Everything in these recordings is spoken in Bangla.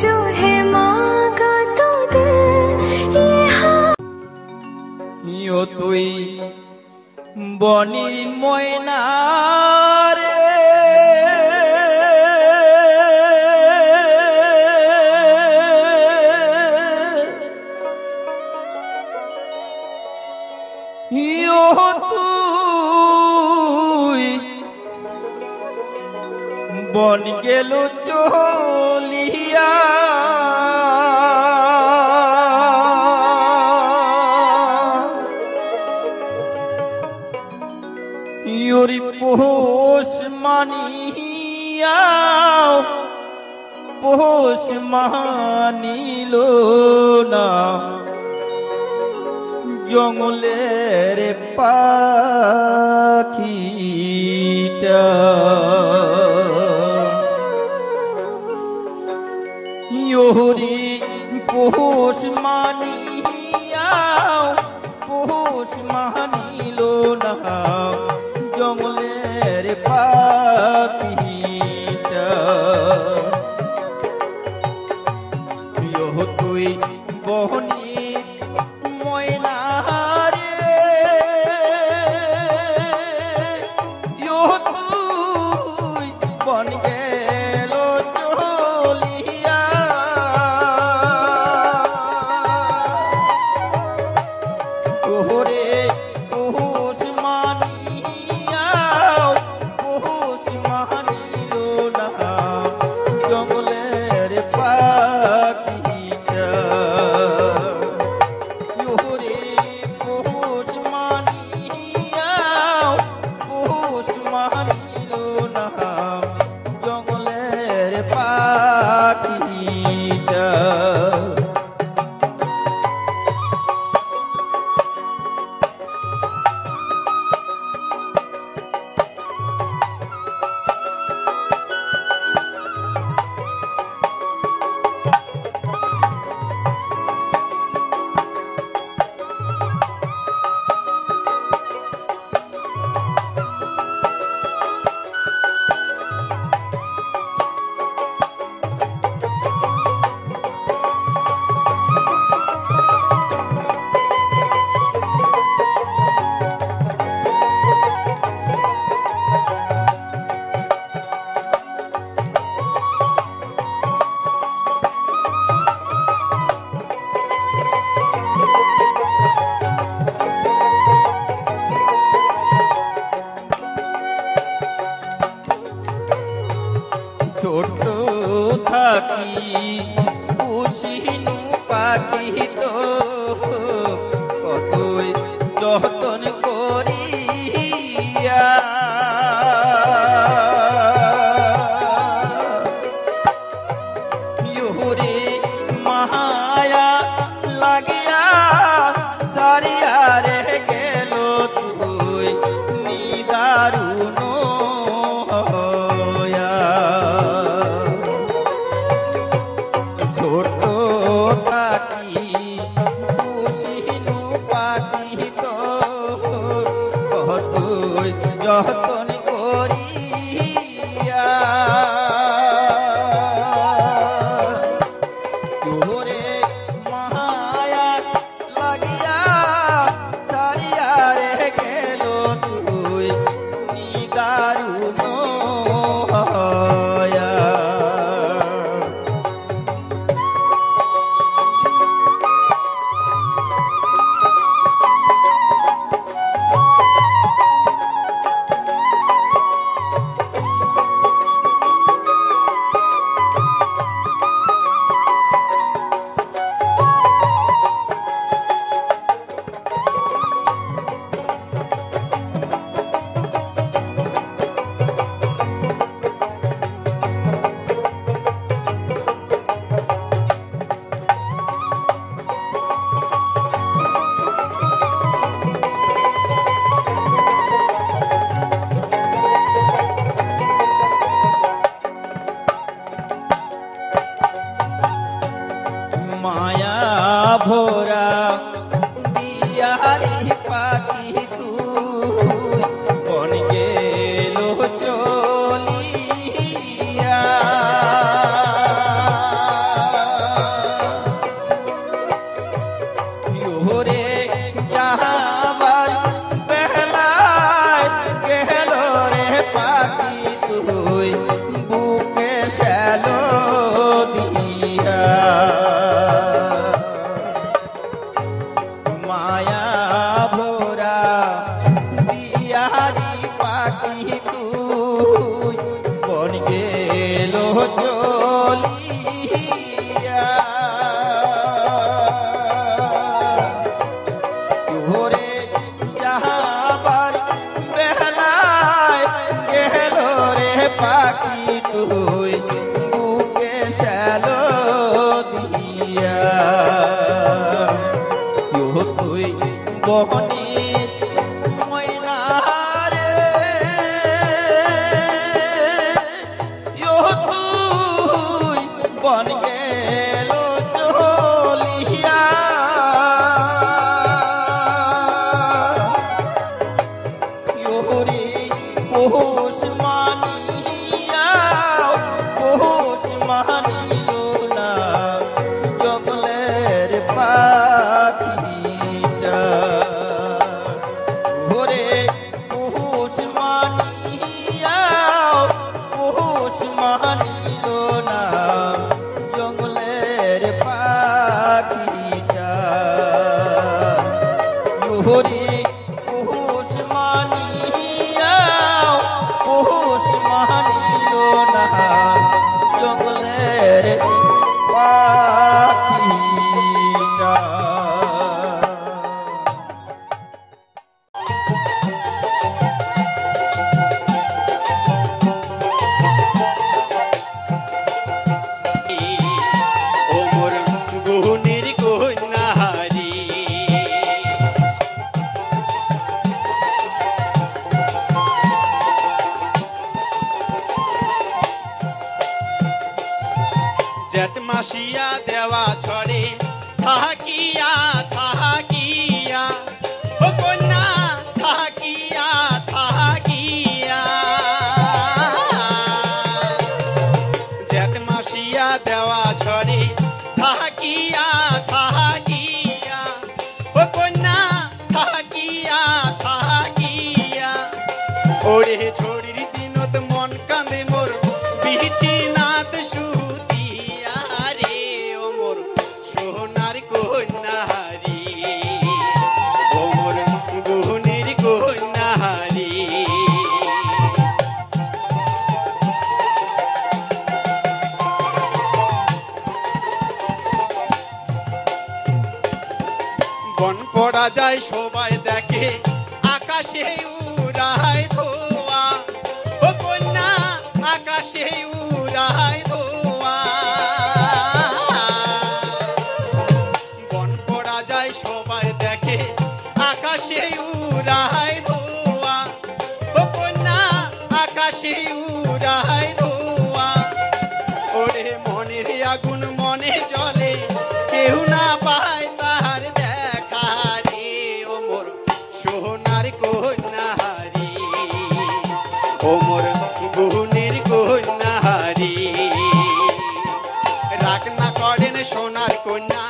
जो है मांगा तो दे यो तुई बनिर मयना रे यो तुई बन गेलो चलिया योरी पोष मानिया पोष मानिलो ना जंगलेर पाखिटा योरी पोष मानिया पोष मानिलो ना जंगलेर पाखिटा यो तुई बहनी मयना रे यो तुई बन गेलो चलिया तोहरे पोष मानिया पोष मानिलो ना जंगलेर पाखिटा योरे पोष मानिया पोष मानिलो ना जंगलेर पाखिटा ছোট থাকি পুষিনু পাখি তো কতই যতন করিয়া ইহুরে মায়া লাগিয়া সারিয়া রে গেল তুই নিদারুণ ছোট থাকি পুষিনু পাখি তো কতই যতন করিয়া তোরে মায়া লাগিয়া সারিয়া রে গেল তুই নিদারুণ माया भोरा बिहारी पाखी तू बन गेलो चलिया বহনে ময়নারে তুই বন গেল চলিয়া রে পৌষ মানিয়া পৌষ মানিল না জঙ্গলের পাখিটা ঘরে পৌষ মানিয়া পৌষ মানিল না জঙ্গলের পাখিটা ঘরে পৌষ মানিয়া পৌষ মানিল না জঙ্গলের পাখিটা ও মোর গুহনের কন্যাহারি জেঠ মাসিয়া দেওয়া ছড়ে থাকিয়া থাকিয়া ও কন্যা থাকিয়া থাকিয়া জেঠ মাসিয়া দেওয়া ছড়ে থাকিয়া থাকিয়া ও কন্যা থাকিয়া থাকিয়া ওরে ছড়ির দিনত মন কাঁদে মোর বিচি নাত সুতিয়া রে ও মোর সোনার কন্যাহারি ও মোর গুহনের কন্যাহারি বন পড়া যায় সবাই দেখে আকাশে উড়ায় ধোয়া ও কন্যা আকাশে উড়ায় ধোয়া বন পড়া যায় সবাই দেখে আকাশে উড়ায় ধোয়া ও কন্যা আকাশে উড়ায় ধোয়া ওরে মনের আগুন মনে জ্বলে কেউ না পায় তার দেখা রে ও মোর সোনার কন্যাহারি ও মোর গুহনের কন্যাহারি রাগ না করেন সোনার কন্যা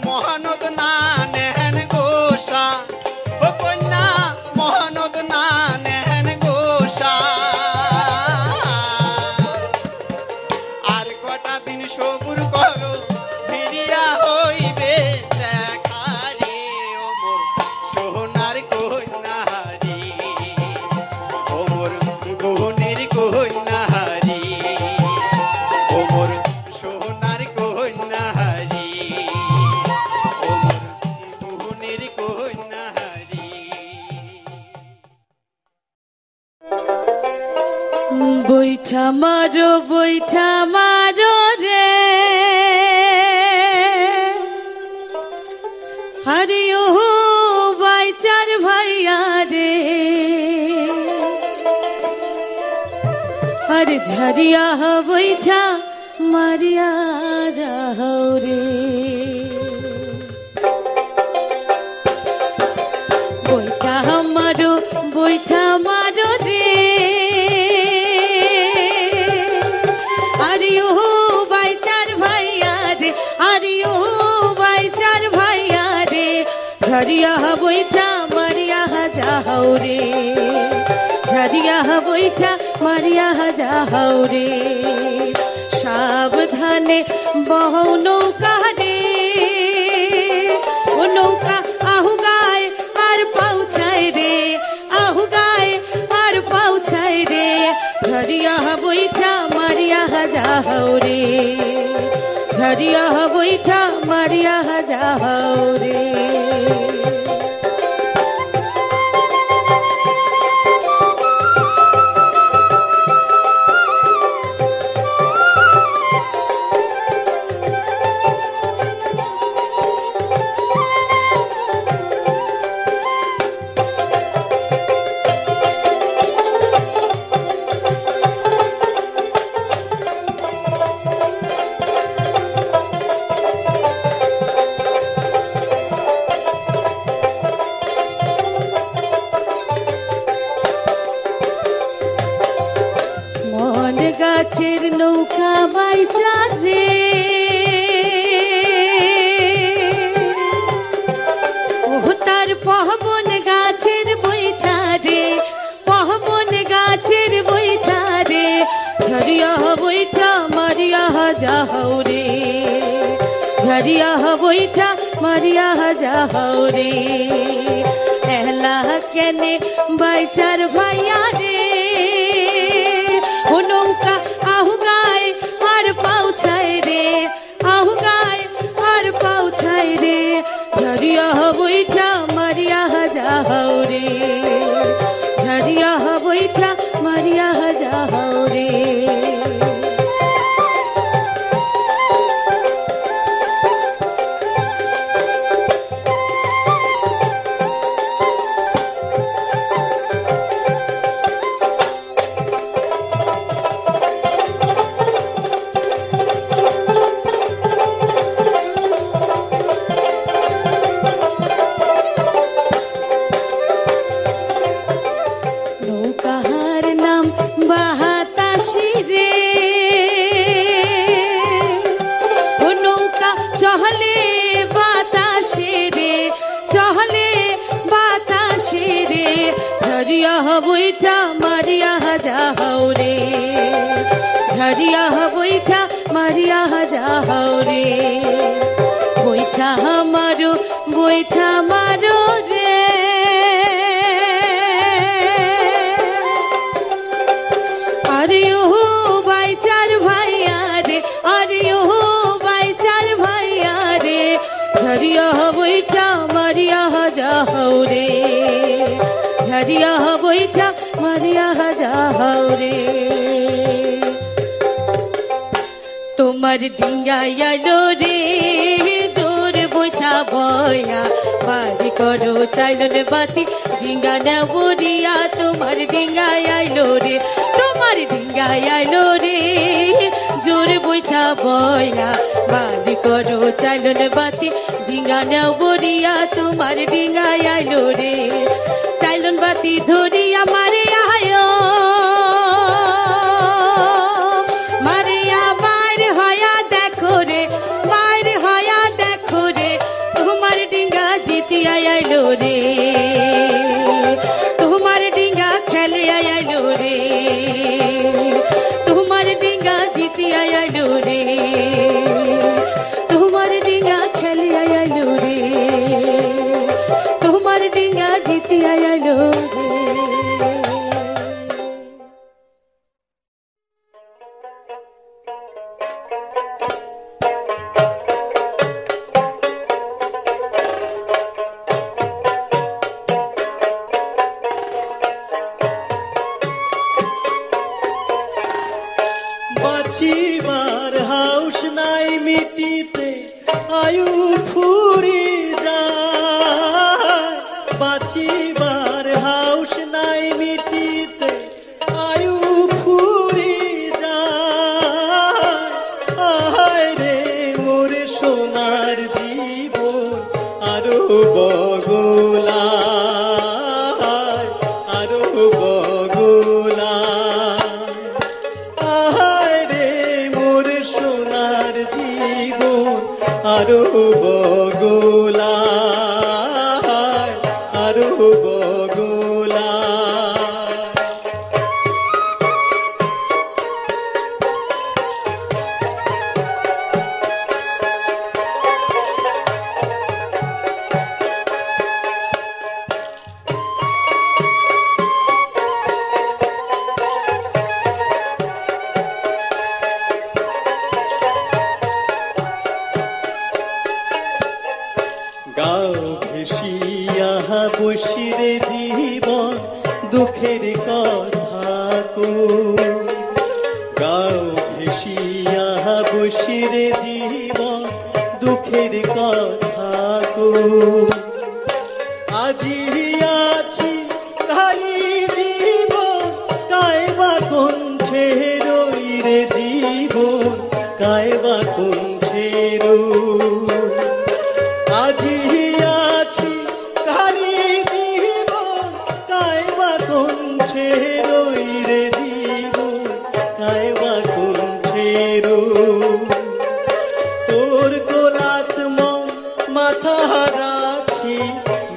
মহানদ না নেন গোসা ও কন্যা মহানদ না নেন গোসা আর কটা দিন সবুর করো ফিরিয়া হইবে দেখা রে ও মোর সোনার কন্যাহারি ও মোর গুহনের কন্যাহারি ও মোর সোনার কন্যাহারি ও মোর গুহনের কন্যাহারি বৈঠা মারো রে হরি ও বাইচার ভাইয়া রে হরে ঝরিয়া বৈঠা মারিয়া যাও রে বৈঠা মারো রে আরে ও বাইচার ভাইয়া রে আরে ও বাইচার ভাইয়া রে ঝরিয়া বৈঠা মারিয়া যাও রে ঝরিয়া বৈঠা মারিয়া যাও রে সাবধানে বহো নৌকা রে ও নৌকা আহু গায় আর পাউছায় রে আহু গায় আর পাউছায় রে ঝরিয়া বৈঠা মারিয়া যাও রে ঝরিয়া বৈঠা মারিয়া যাও রে जाओ रे झरिया बैठा मारिया जाओ रे एहला केने बैचार भैया रे ओ नौका आहु गाय और पाउछाय रे आहु गाय और पाउछाय रे झरिया बैठा मारिया जाओ रे झरिया बैठा मारिया जाओ रे बैठा मारिया जाओ रे झरिया बैठा मारिया जाओ रे बैठा मारो रे अरे ओ बैचार भैया रे अरे ओ बैचार भैया रे झरिया बैठा मारिया जाओ रे झरिया बैठा मारिया जाओ रे तुम्हार डिंगा आलो रे जोर बैठा बया बारी करो चाइलन बाती डिंगा न बुरिया तुम्हार डिंगा आलो रे तुम्हार डिंगा आलो रे जोर बैठा बया बारी करो चाइलन बाती डिंगा न बुरिया तुम्हार डिंगा आलो रे चाइलन बाती धरिया मारे आयो मारिया मार हया देखो रे मार हया देखो रे तुम्हार डिंगा जीतिया आइलो रे तुम्हार डिंगा खेले आइलो रे तुम्हार डिंगा जीतिया आइलो रे तुम्हार डिंगा खेले आइलो रे तुम्हार डिंगा जीतिया आइलो रे বাঁচিবার হাউস নাই মিটিতে আয়ু ফুরি যায় বাঁচিবার হাউস নাই মিটিতে আয়ু ফুরি যায় আহায় রে মোর সোনার জীবন আরো বগলা আরো বগলা আরো বগলা আরো বগলা গাও ভেসিয়া বসিরে জীবন দুঃখের কথা কো গাও ভেসিয়া বসিরে জীবন দুঃখের কথা কো আজি আছি কালি জীবন কায়বা কণ্ঠে রই রে জীবন কায়বা কণ্ঠে রই আজি আছি কালি জীবন কায়বা কণ্ঠে রই রে জীবন কায়বা কণ্ঠে রই তোর কোলাত মন মাথা রাখি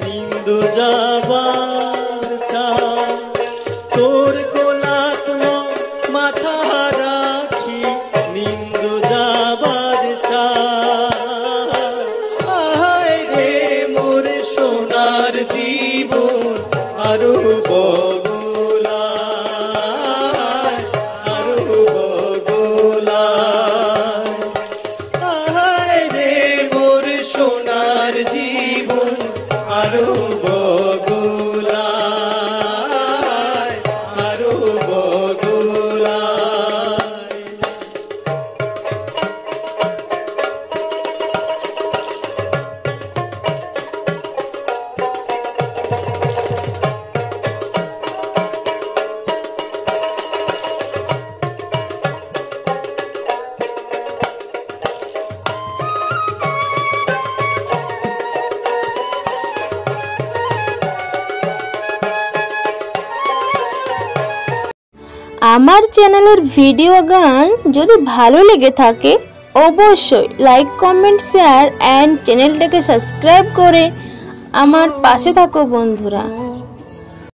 নিন্দ যাবার চাই তোর কোলাত মন মাথা রাখি নিন্দ যাবার আমার চ্যানেলের ভিডিও গান যদি ভালো লেগে থাকে অবশ্যই লাইক কমেন্ট শেয়ার এন্ড চ্যানেলটাকে সাবস্ক্রাইব করে আমার পাশে থাকো বন্ধুরা।